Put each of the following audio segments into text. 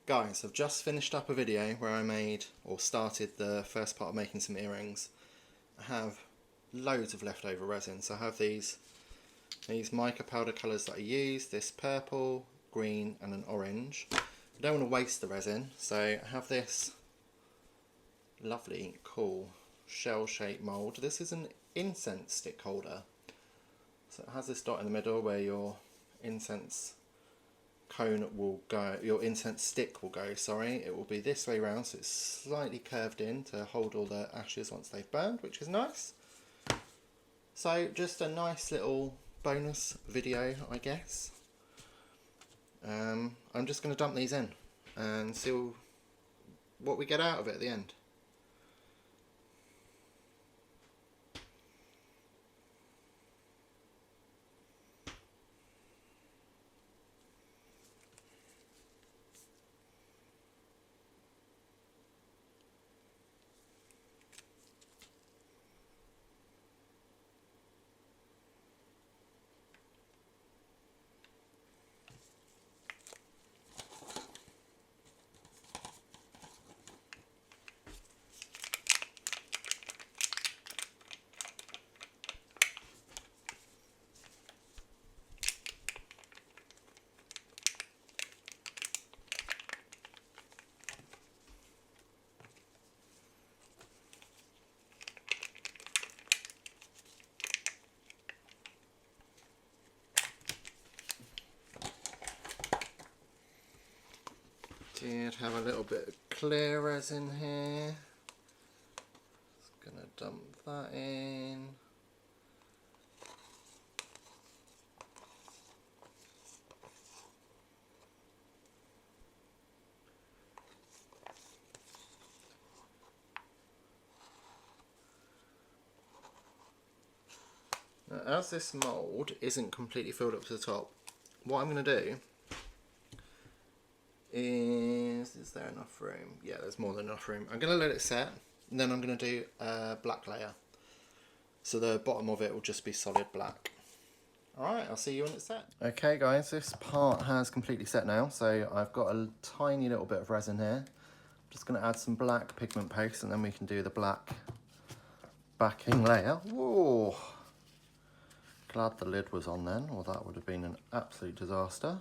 Guys, I've just finished up a video where I made, or started the first part of making some earrings. I have loads of leftover resin, so I have these mica powder colours that I use, this purple, green and an orange. I don't want to waste the resin, so I have this lovely, cool, shell-shaped mould. This is an incense stick holder. So it has this dot in the middle where your incense cone will go, your incense stick will go, sorry. It will be this way round, so it's slightly curved in to hold all the ashes once they've burned, which is nice. So just a nice little bonus video, I guess. I'm just going to dump these in and see what we get out of it at the end. Did have a little bit of clear resin here. Just gonna dump that in. Now, as this mould isn't completely filled up to the top, what I'm going to do is there enough room? Yeah, there's more than enough room. I'm going to let it set, and then I'm going to do a black layer. So the bottom of it will just be solid black. Alright, I'll see you when it's set. Okay guys, this part has completely set now, so I've got a tiny little bit of resin here. I'm just going to add some black pigment paste, and then we can do the black backing layer. Whoa! Glad the lid was on then, or that would have been an absolute disaster.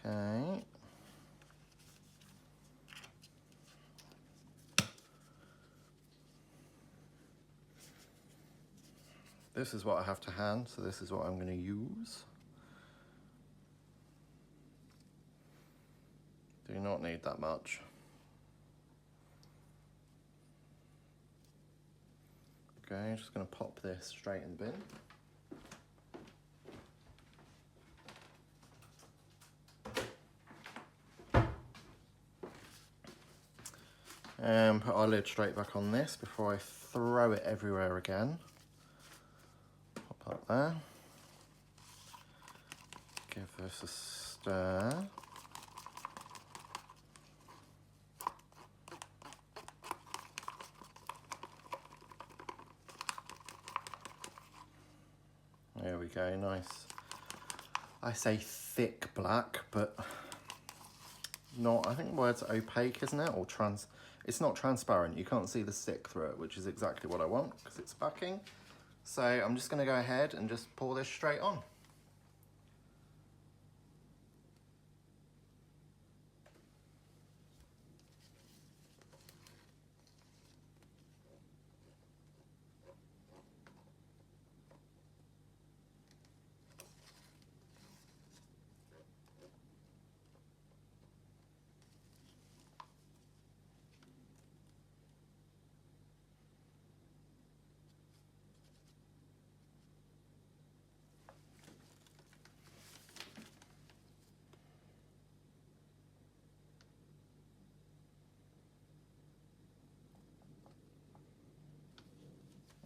Okay. This is what I have to hand, so this is what I'm going to use. Do not need that much. Okay, just going to pop this straight in the bin. And put our lid straight back on this before I throw it everywhere again. Pop that there. Give this a stir. There we go, nice. I say thick black, but not, I think the word's opaque, isn't it? Or it's not transparent. You can't see the stick through it, which is exactly what I want because it's backing. So I'm just going to go ahead and just pour this straight on.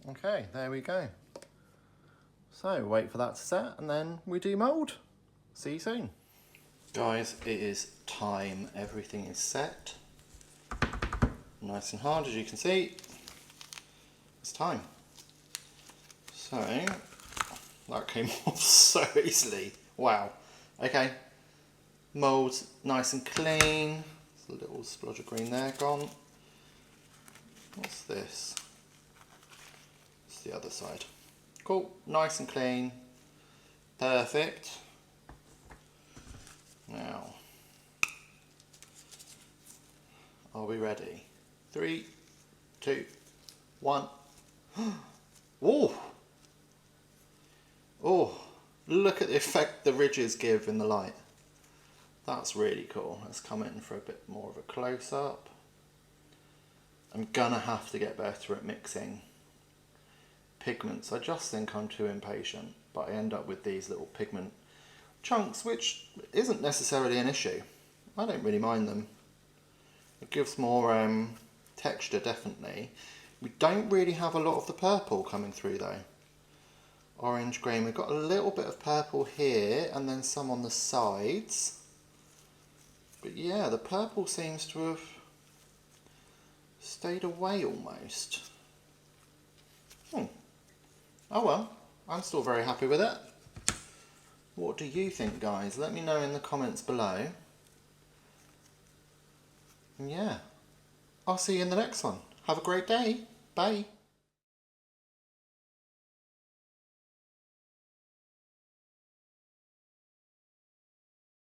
Okay, there we go. So wait for that to set and then we do mould. See you soon. Guys, it is time. Everything is set. Nice and hard, as you can see. It's time. So, that came off so easily. Wow. Okay. Mould nice and clean. There's a little splodge of green there gone. What's this? It's the other side. Cool, nice and clean. Perfect. Now, are we ready? 3, 2, 1. Oh! Oh! Look at the effect the ridges give in the light. That's really cool. Let's come in for a bit more of a close-up. I'm gonna have to get better at mixing pigments. I just think I'm too impatient, but I end up with these little pigment chunks, which isn't necessarily an issue. I don't really mind them. It gives more texture, definitely. We don't really have a lot of the purple coming through though. Orange, green, we've got a little bit of purple here and then some on the sides. But yeah, the purple seems to have stayed away almost. Oh well, I'm still very happy with it. What do you think, guys? Let me know in the comments below. And yeah, I'll see you in the next one. Have a great day. Bye.